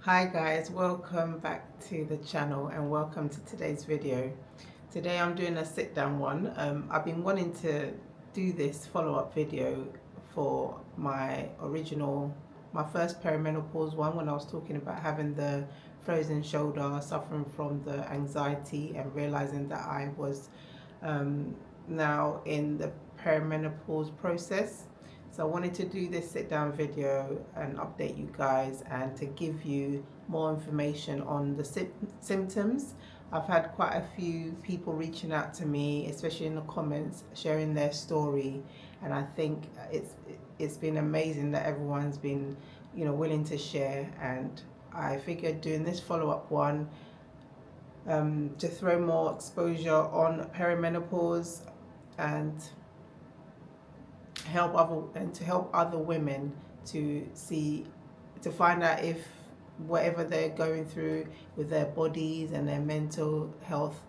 Hi guys, welcome back to the channel and welcome to today's video. Today I'm doing a sit down one. I've been wanting to do this follow-up video for my first perimenopause one, when I was talking about having the frozen shoulder, suffering from the anxiety and realizing that I was now in the perimenopause process. So I wanted to do this sit down video and update you guys and to give you more information on the symptoms. I've had quite a few people reaching out to me, especially in the comments, sharing their story, and I think it's been amazing that everyone's been, willing to share. And I figured doing this follow-up one to throw more exposure on perimenopause and to help other women to find out if whatever they're going through with their bodies and their mental health,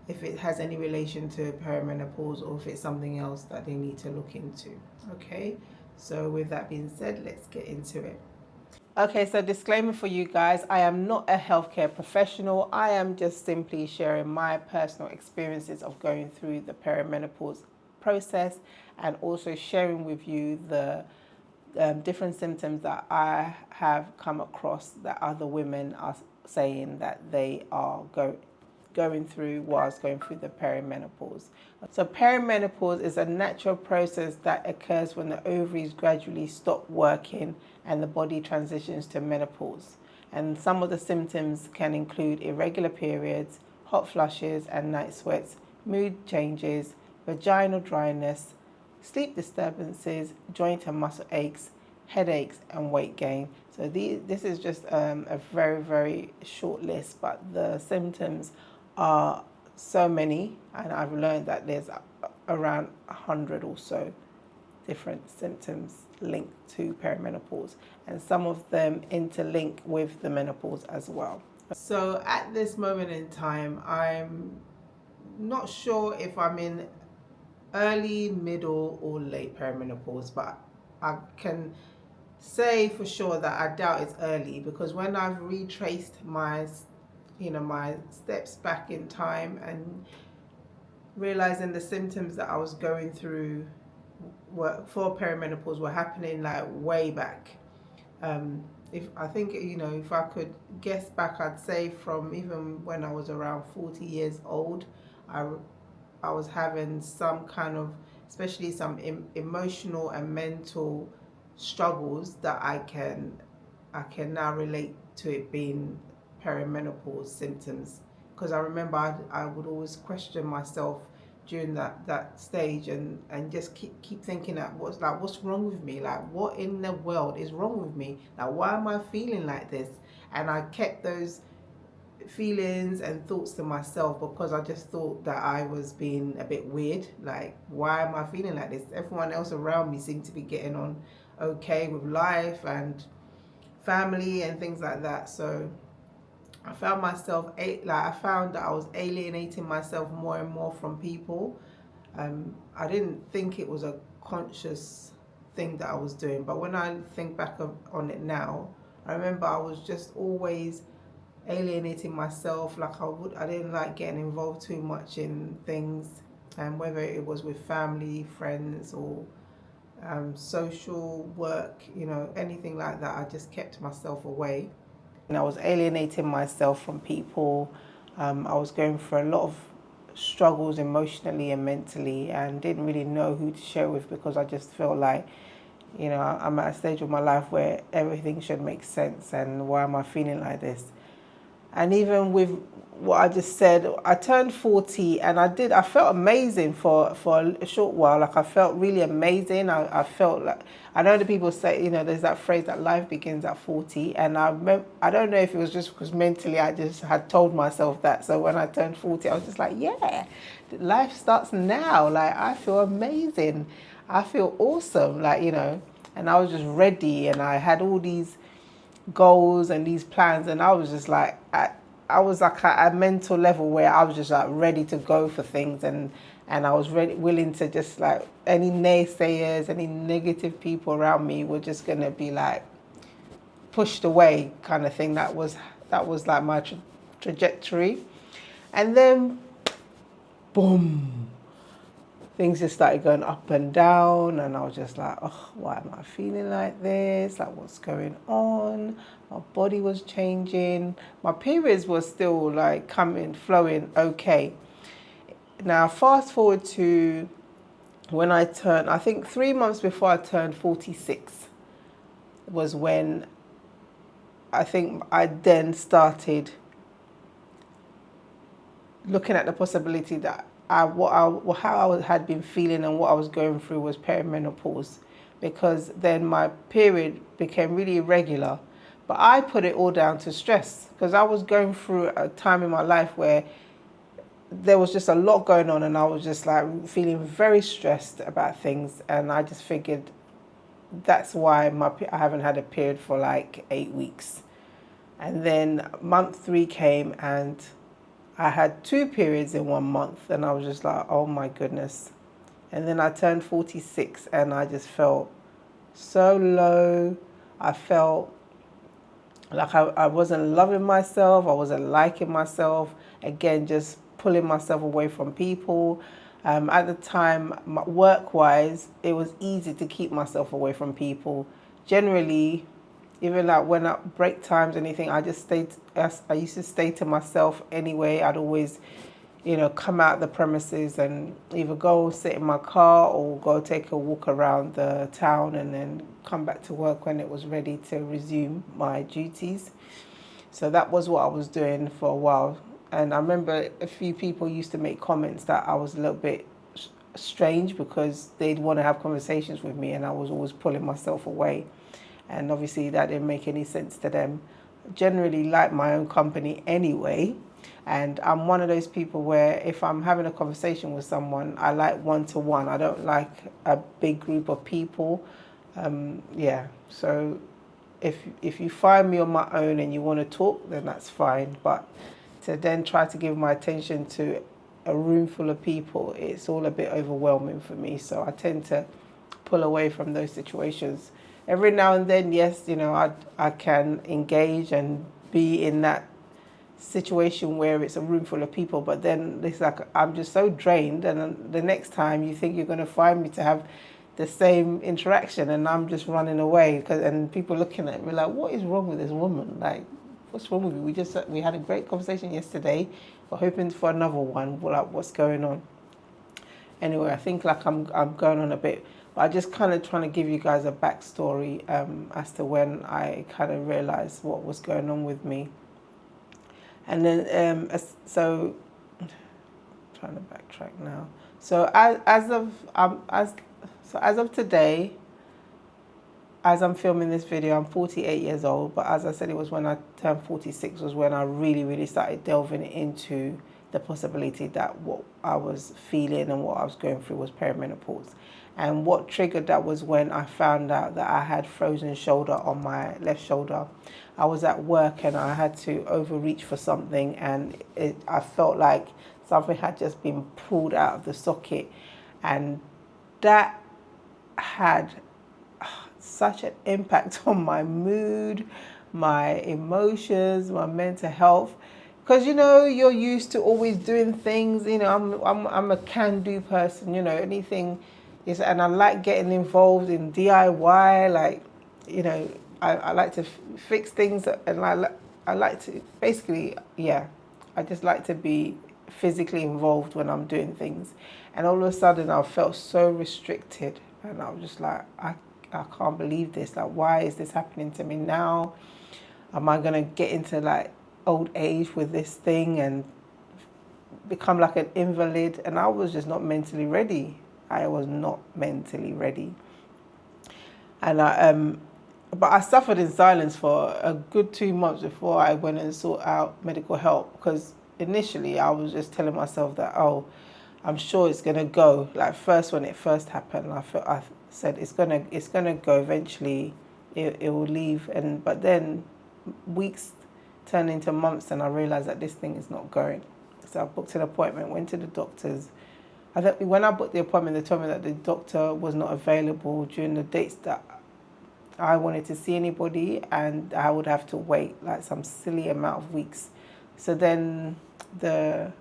if it has any relation to perimenopause or if it's something else that they need to look into. Okay, so with that being said, let's get into it. Okay, so disclaimer for you guys, I am not a healthcare professional. I am just simply sharing my personal experiences of going through the perimenopause process and also sharing with you the different symptoms that I have come across that other women are saying that they are going through whilst going through the perimenopause. So perimenopause is a natural process that occurs when the ovaries gradually stop working and the body transitions to menopause. And some of the symptoms can include irregular periods, hot flushes and night sweats, mood changes, vaginal dryness, sleep disturbances, joint and muscle aches, headaches and weight gain. So this is just a very, very short list, but the symptoms are so many, and I've learned that there's around 100 or so different symptoms linked to perimenopause, and some of them interlink with the menopause as well. So at this moment in time, I'm not sure if I'm in early, middle or late perimenopause, but I can say for sure that I doubt it's early, because when I've retraced my steps back in time and realizing the symptoms that I was going through for perimenopause were happening like way back. If I could guess back, I'd say from even when I was around 40 years old, I was having some kind of, especially some emotional and mental struggles that I can now relate to it being perimenopause symptoms. Because I remember I would always question myself during that stage and just keep thinking that what's wrong with me, like what in the world is wrong with me, like why am I feeling like this? And I kept those feelings and thoughts to myself because I just thought that I was being a bit weird. Like, why am I feeling like this? Everyone else around me seemed to be getting on okay with life and family and things like that. So I found myself I found that I was alienating myself more and more from people. I didn't think it was a conscious thing that I was doing, but when I think back on it now, I remember I was just always alienating myself. Like I didn't like getting involved too much in things, and whether it was with family, friends, or social work, anything like that, I just kept myself away. And I was alienating myself from people. I was going through a lot of struggles emotionally and mentally, and didn't really know who to share with, because I just felt like, I'm at a stage of my life where everything should make sense, and why am I feeling like this? And even with what I just said, I turned 40 and I felt amazing for a short while. Like, I felt really amazing. I felt like, I know that people say, there's that phrase that life begins at 40. And I don't know if it was just because mentally I just had told myself that. So when I turned 40, I was just like, yeah, life starts now. Like, I feel amazing. I feel awesome. Like, and I was just ready, and I had all these goals and these plans, and I was just like at a mental level where I was just like ready to go for things, and I was willing to just, like, any naysayers, any negative people around me were just gonna be like pushed away kind of thing. That was like my trajectory. And then, boom, things just started going up and down, and I was just like, oh, why am I feeling like this? Like, what's going on? My body was changing. My periods were still like flowing okay. Now, fast forward to when I turned, I think 3 months before I turned 46 was when I think I then started looking at the possibility that how I had been feeling and what I was going through was perimenopause, because then my period became really irregular. But I put it all down to stress, because I was going through a time in my life where there was just a lot going on, and I was just like feeling very stressed about things, and I just figured that's why I haven't had a period for like 8 weeks. And then month 3 came, and I had 2 periods in 1 month, and I was just like, oh my goodness. And then I turned 46, and I just felt so low. I felt like I wasn't loving myself. I wasn't liking myself. Again, just pulling myself away from people. At the time, work-wise, it was easy to keep myself away from people. Generally, even like when at break times, anything, I used to stay to myself anyway. I'd always, come out the premises and either go sit in my car or go take a walk around the town, and then come back to work when it was ready to resume my duties. So that was what I was doing for a while. And I remember a few people used to make comments that I was a little bit strange, because they'd want to have conversations with me and I was always pulling myself away. And obviously that didn't make any sense to them. Generally like my own company anyway. And I'm one of those people where if I'm having a conversation with someone, I like one-to-one. I don't like a big group of people. So if you find me on my own and you want to talk, then that's fine. But to then try to give my attention to a room full of people, it's all a bit overwhelming for me. So I tend to pull away from those situations. Every now and then, yes, I can engage and be in that situation where it's a room full of people, but then it's like I'm just so drained, and then the next time you think you're going to find me to have the same interaction, and I'm just running away, and people looking at me like, what is wrong with this woman? Like, what's wrong with you? We had a great conversation yesterday. We're hoping for another one. Like, what's going on? Anyway, I think like I'm going on a bit, but I just kind of trying to give you guys a backstory as to when I kind of realized what was going on with me. And then so I'm trying to backtrack now. So as of today, as I'm filming this video, I'm 48 years old, but as I said, it was when I turned 46 was when I really, really started delving into the possibility that what I was feeling and what I was going through was perimenopause. And what triggered that was when I found out that I had frozen shoulder on my left shoulder. I was at work and I had to overreach for something, and I felt like something had just been pulled out of the socket, and that had such an impact on my mood, my emotions, my mental health. Because you're used to always doing things. I'm a can-do person. Anything is, and I like getting involved in DIY. Like, I like to fix things, and I like to basically, I just like to be physically involved when I'm doing things. And all of a sudden, I felt so restricted, and I was just like, I can't believe this. Like, why is this happening to me now? Am I gonna get into like old age with this thing and become like an invalid? And I was just not mentally ready. I was not mentally ready. And but I suffered in silence for a good 2 months before I went and sought out medical help, because initially I was just telling myself that, oh, I'm sure it's gonna go. Like first, when it first happened, I said it's gonna go eventually. It will leave, but then weeks turned into months, and I realized that this thing is not going. So I booked an appointment, went to the doctors. I think when I booked the appointment, they told me that the doctor was not available during the dates that I wanted to see anybody, and I would have to wait like some silly amount of weeks. So then the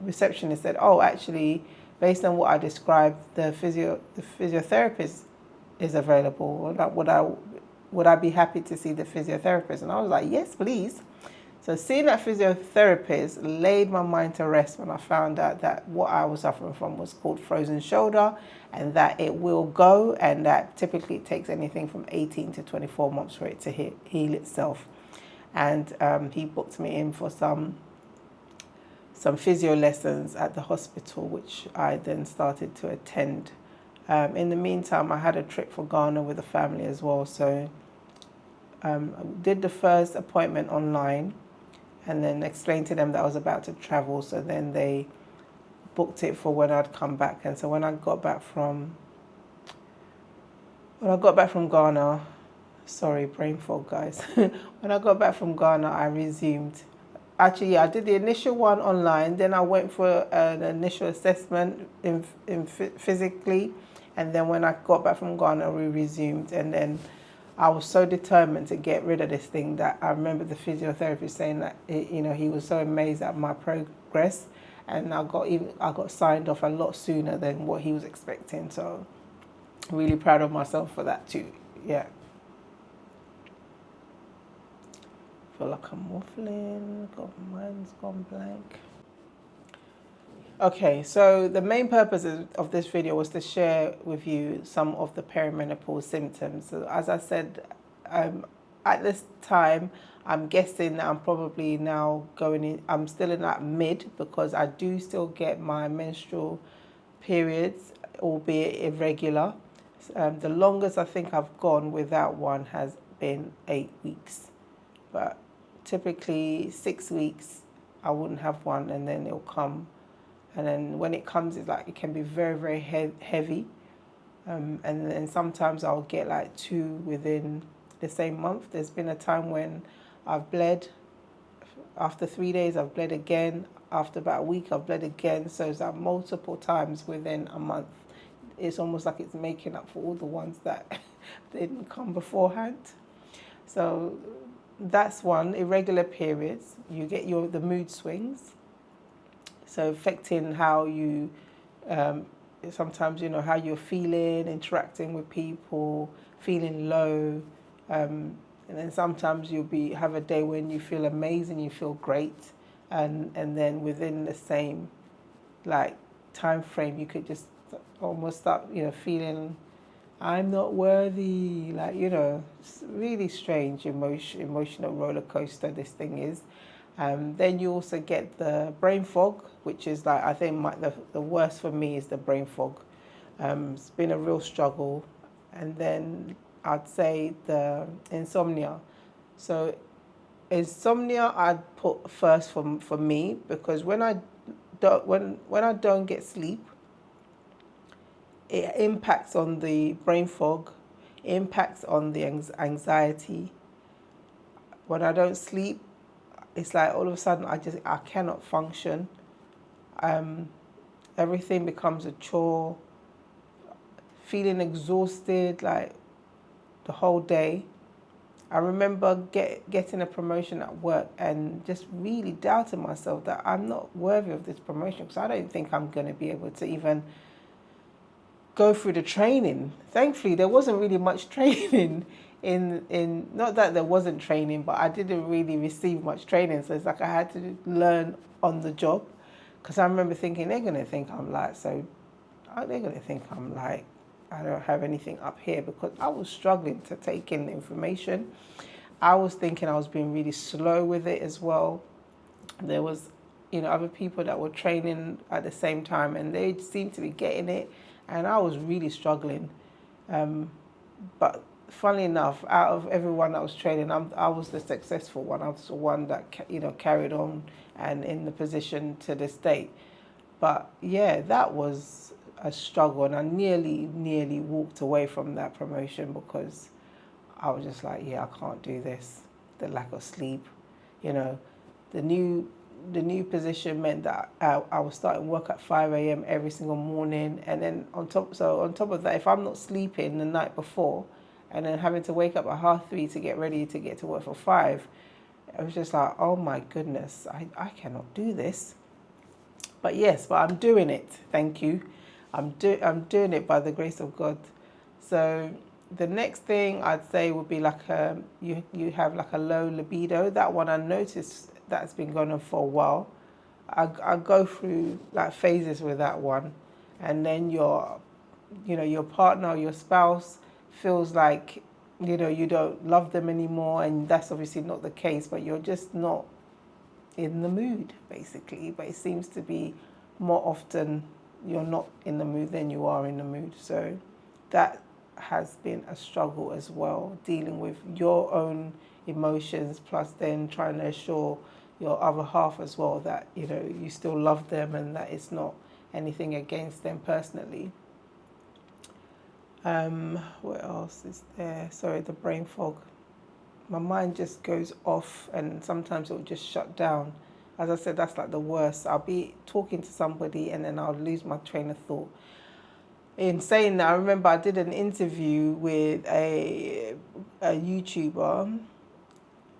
receptionist said, "Oh, actually, based on what I described, the physiotherapist is available. Would I be happy to see the physiotherapist?" And I was like, "Yes, please." So seeing that physiotherapist laid my mind to rest when I found out that what I was suffering from was called frozen shoulder, and that it will go, and that typically it takes anything from 18 to 24 months for it to heal itself. And he booked me in for some physio lessons at the hospital, which I then started to attend. In the meantime, I had a trip for Ghana with the family as well. So I did the first appointment online, and then explained to them that I was about to travel. So then they booked it for when I'd come back. And so when I got back from Ghana, sorry, brain fog, guys. When I got back from Ghana, I resumed. Actually, yeah, I did the initial one online. Then I went for an initial assessment physically, and then when I got back from Ghana, we resumed. And then I was so determined to get rid of this thing that I remember the physiotherapist saying that he was so amazed at my progress, and I got signed off a lot sooner than what he was expecting. So really proud of myself for that too. Yeah. Feel like I'm waffling. Mine's gone blank. Okay, so the main purpose of this video was to share with you some of the perimenopause symptoms. So as I said, at this time, I'm guessing that I'm probably now I'm still in that mid, because I do still get my menstrual periods, albeit irregular. The longest I think I've gone without one has been 8 weeks. But typically 6 weeks, I wouldn't have one, and then it'll come. And then when it comes, it's like it can be very, very heavy. And then sometimes I'll get like 2 within the same month. There's been a time when I've bled. After 3 days, I've bled again. After about a week, I've bled again. So it's like multiple times within a month. It's almost like it's making up for all the ones that didn't come beforehand. So that's one. Irregular periods. You get the mood swings. So affecting how you, sometimes, how you're feeling, interacting with people, feeling low. And then sometimes you'll have a day when you feel amazing, you feel great. And then within the same time frame, you could just almost start, feeling I'm not worthy. It's really strange emotional roller coaster this thing is. Then you also get the brain fog, which is I think the worst for me is the brain fog. It's been a real struggle. And then I'd say the insomnia. So insomnia I'd put first for me, because when I don't get sleep, it impacts on the brain fog, impacts on the anxiety. When I don't sleep, it's like all of a sudden I cannot function. Everything becomes a chore. Feeling exhausted the whole day. I remember getting a promotion at work and just really doubting myself that I'm not worthy of this promotion, because I don't think I'm going to be able to even go through the training. Thankfully, there wasn't really much training in not that there wasn't training, but I didn't really receive much training. So it's like I had to learn on the job, because I remember thinking they're going to think I don't have anything up here, because I was struggling to take in the information. I was thinking I was being really slow with it as well. There was, other people that were training at the same time, and they seemed to be getting it, and I was really struggling. But funnily enough, out of everyone that was training, I was the successful one. I was the one that carried on and in the position to this date. But yeah, that was a struggle, and I nearly walked away from that promotion, because I was just like, yeah, I can't do this. The lack of sleep, the new position meant that I was starting work at 5 a.m. every single morning, and then on top of that, if I'm not sleeping the night before, and then having to wake up at 3:30 to get ready to get to work for 5. I was just like, oh my goodness, I cannot do this. But yes, but I'm doing it. Thank you. I'm doing it by the grace of God. So the next thing I'd say would be like you have like a low libido. That one I noticed that's been going on for a while. I go through like phases with that one, and then your partner or your spouse feels like you don't love them anymore, and that's obviously not the case, but you're just not in the mood basically. But it seems to be more often you're not in the mood than you are in the mood. So that has been a struggle as well, dealing with your own emotions plus then trying to assure your other half as well that you still love them and that it's not anything against them personally. What else is there? Sorry, the brain fog. My mind just goes off and sometimes it'll just shut down. As I said, that's like the worst. I'll be talking to somebody and then I'll lose my train of thought. In saying that, I remember I did an interview with a YouTuber,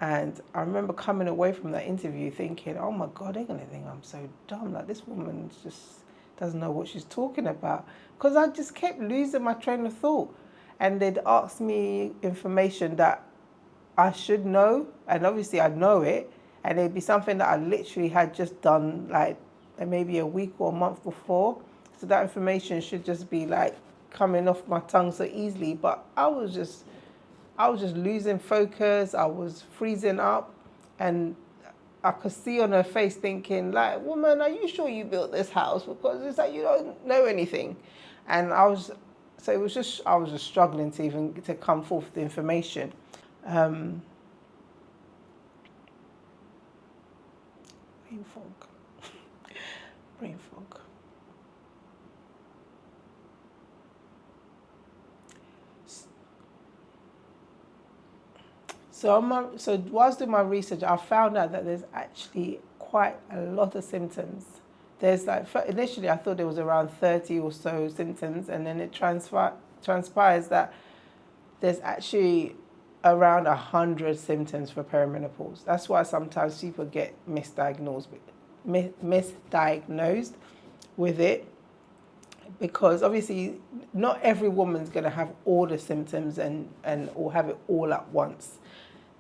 and I remember coming away from that interview thinking, oh my God, they're going to think I'm so dumb. Like, this woman just doesn't know what she's talking about. Because I just kept losing my train of thought. And they'd ask me information that I should know, and obviously I know it, and it'd be something that I literally had just done like maybe a week or a month before. So that information should just be like coming off my tongue so easily, but I was just losing focus. I was freezing up, and I could see on her face thinking like, woman, are you sure you built this house? Because it's like you don't know anything. And I was just struggling to even to come forth with the information. Brain fog. Brain fog. So whilst doing my research, I found out that there's actually quite a lot of symptoms. There's like, initially I thought there was around 30 or so symptoms, and then it transpires that there's actually around 100 symptoms for perimenopause. That's why sometimes people get misdiagnosed with it, because obviously not every woman's going to have all the symptoms and or have it all at once.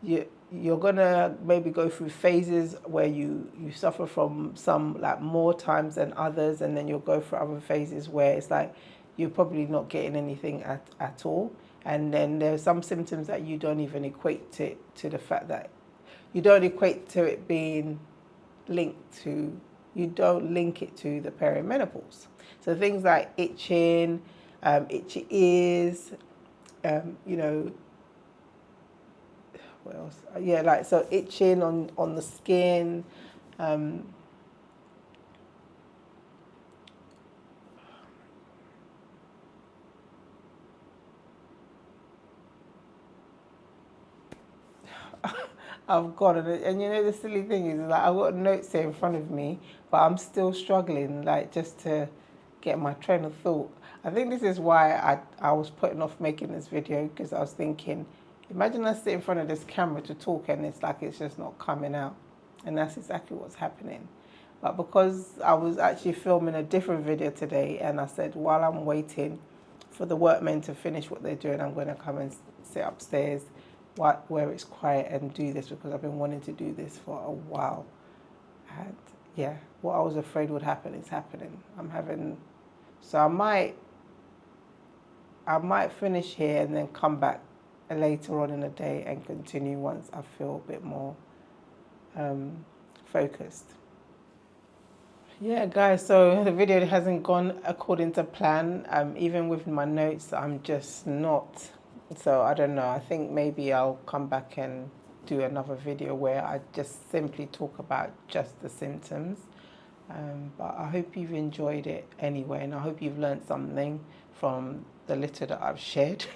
You're going to maybe go through phases where you suffer from some like more times than others, and then you'll go through other phases where it's like you're probably not getting anything at all. And then there's some symptoms that you don't even equate to the fact that you don't equate to it being linked to, you don't link it to the perimenopause. So things like itching, itchy ears, what else? Yeah, like so itching on the skin. I've got it, and the silly thing is like I've got notes here in front of me, but I'm still struggling like just to get my train of thought. I think this is why I was putting off making this video, because I was thinking, imagine I sit in front of this camera to talk and it's like it's just not coming out, and that's exactly what's happening. But because I was actually filming a different video today, and I said while I'm waiting for the workmen to finish what they're doing, I'm going to come and sit upstairs where it's quiet and do this, because I've been wanting to do this for a while. And yeah, what I was afraid would happen is happening. So I might finish here and then come back later on in the day and continue once I feel a bit more focused. Yeah, guys, so the video hasn't gone according to plan. Even with my notes, I'm just not. So I don't know. I think maybe I'll come back and do another video where I just simply talk about just the symptoms. But I hope you've enjoyed it anyway, and I hope you've learned something from the little that I've shared.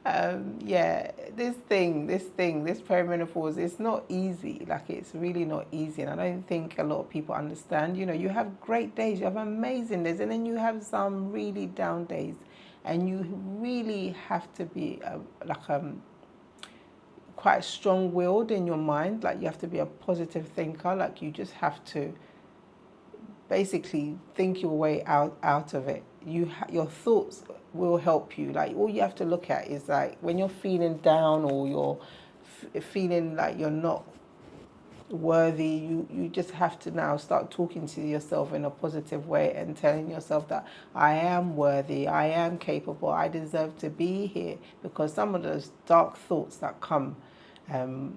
Yeah, this perimenopause, it's not easy. Like, it's really not easy, and I don't think a lot of people understand. You have great days, you have amazing days, and then you have some really down days. and you really have to be quite strong-willed in your mind. Like, you have to be a positive thinker. Like, you just have to basically think your way out of it. Your thoughts will help you. Like, all you have to look at is, like, when you're feeling down or you're feeling like you're not worthy, you just have to now start talking to yourself in a positive way and telling yourself that I am worthy, I am capable, I deserve to be here. Because some of those dark thoughts that come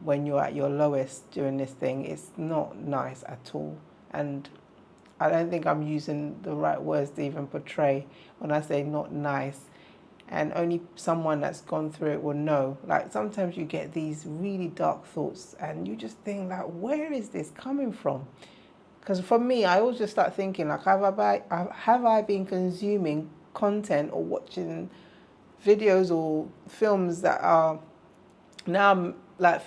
when you're at your lowest during this thing, it's not nice at all. And I don't think I'm using the right words to even portray when I say not nice. And only someone that's gone through it will know. Like, sometimes you get these really dark thoughts and you just think, like, where is this coming from? Because for me, I always just start thinking, like, have I been consuming content or watching videos or films that are now, like,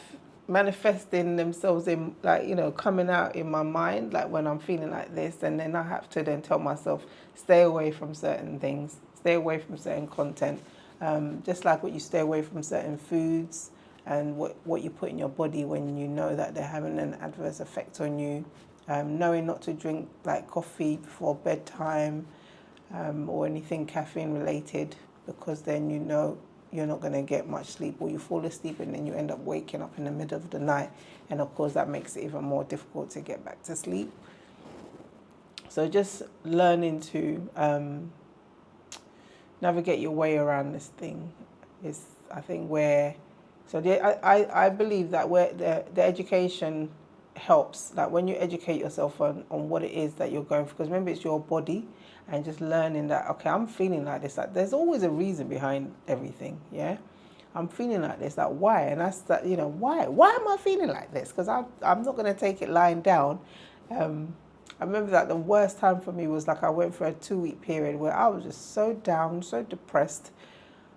manifesting themselves in, like, coming out in my mind, like, when I'm feeling like this, and then I have to then tell myself, stay away from certain things, stay away from certain content, just like what you stay away from certain foods and what you put in your body when you know that they're having an adverse effect on you, knowing not to drink, like, coffee before bedtime, or anything caffeine related, because then you're not going to get much sleep, or you fall asleep and then you end up waking up in the middle of the night, and of course that makes it even more difficult to get back to sleep. So just learning to navigate your way around this thing is, I think, I believe that where the education helps, like, when you educate yourself on what it is that you're going through, because remember, it's your body, and just learning that, okay, I'm feeling like this, like, there's always a reason behind everything, yeah? I'm feeling like this, like, why? And that's that, why am I feeling like this? Because I'm not going to take it lying down. I remember that the worst time for me was, like, I went for a 2-week period where I was just so down, so depressed.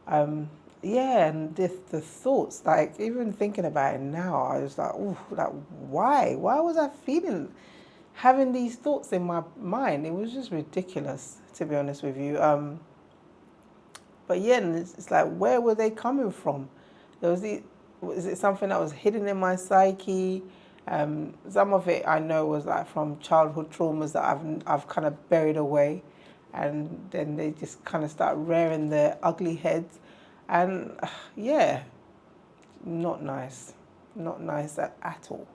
Yeah, and the thoughts, like, even thinking about it now, I was like, ooh, like, why? Why was I having these thoughts in my mind? It was just ridiculous, to be honest with you. But yeah, and it's like, where were they coming from? Was it something that was hidden in my psyche? Some of it I know was, like, from childhood traumas that I've kind of buried away, and then they just kind of start rearing their ugly heads, and yeah, not nice at all.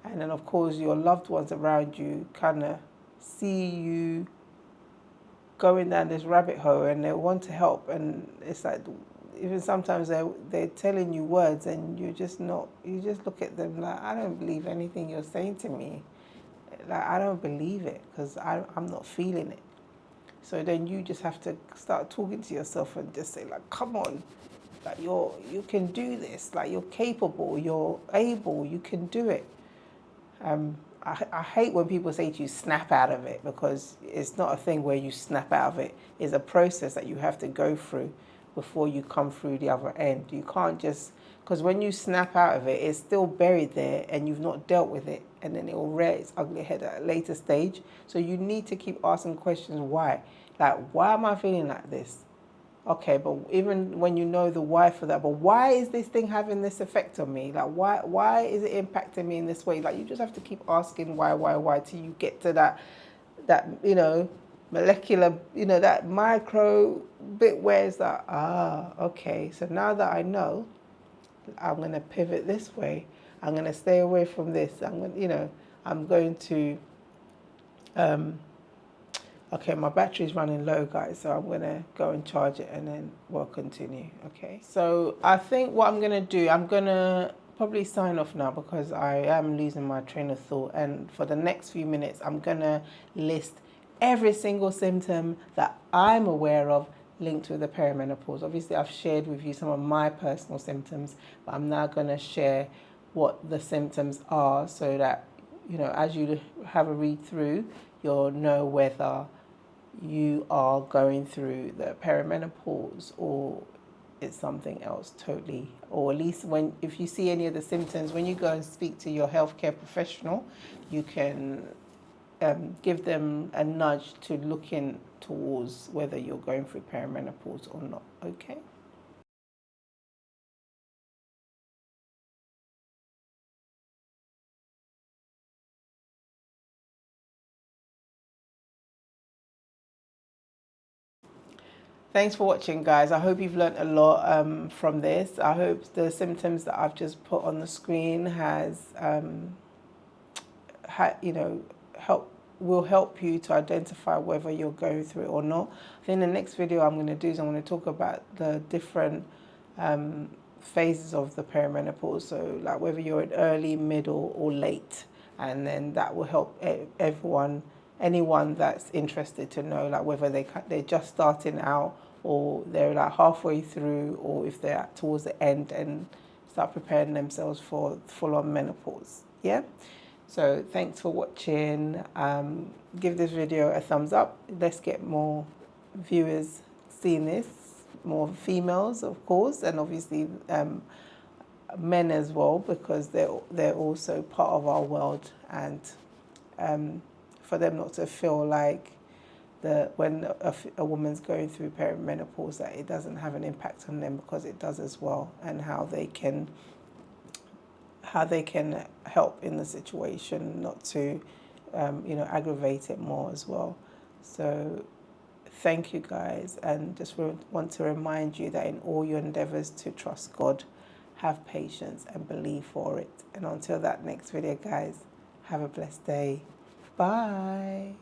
And then, of course, your loved ones around you kind of see you going down this rabbit hole, and they want to help, and it's like, even sometimes they're telling you words, and you just look at them like, I don't believe anything you're saying to me. Like, I don't believe it, because I'm not feeling it. So then you just have to start talking to yourself and just say, like, come on, like, you can do this, like, you're capable, you're able, you can do it. I hate when people say to you, snap out of it, because it's not a thing where you snap out of it. It's a process that you have to go through before you come through the other end. You can't just, because when you snap out of it, it's still buried there and you've not dealt with it, and then it will rear its ugly head at a later stage. So you need to keep asking questions, why? Like, why am I feeling like this? Okay, but even when you know the why for that, but why is this thing having this effect on me? Like, why is it impacting me in this way? Like, you just have to keep asking why till you get to that molecular, that micro bit where it's like, okay, so now that I know, I'm going to pivot this way. I'm going to stay away from this. I'm going to, okay, my battery's running low, guys, so I'm going to go and charge it, and then we'll continue, okay? So I think what I'm going to do, I'm going to probably sign off now, because I am losing my train of thought. And for the next few minutes, I'm going to list every single symptom that I'm aware of linked with the perimenopause. Obviously, I've shared with you some of my personal symptoms, but I'm now going to share what the symptoms are, so that, as you have a read through, you'll know whether you are going through the perimenopause or it's something else totally. Or at least if you see any of the symptoms, when you go and speak to your healthcare professional, you can give them a nudge to look into towards whether you're going through perimenopause or not. Okay. Thanks for watching, guys. I hope you've learned a lot from this. I hope the symptoms that I've just put on the screen will help you to identify whether you're going through it or not. I think the next video I'm going to do is I'm going to talk about the different phases of the perimenopause. So like whether you're in early, middle, or late, and then that will help anyone that's interested to know like whether they're just starting out, or they're like halfway through, or if they're towards the end and start preparing themselves for full-on menopause. Yeah. So thanks for watching. Give this video a thumbs up. Let's get more viewers seeing this, more females, of course, and obviously men as well, because they're also part of our world, and for them not to feel like when a woman's going through perimenopause that it doesn't have an impact on them, because it does as well, and how they can help in the situation, not to aggravate it more as well. So thank you, guys, and just want to remind you that in all your endeavors to trust God, have patience and believe for it. And until that next video, guys, have a blessed day. Bye.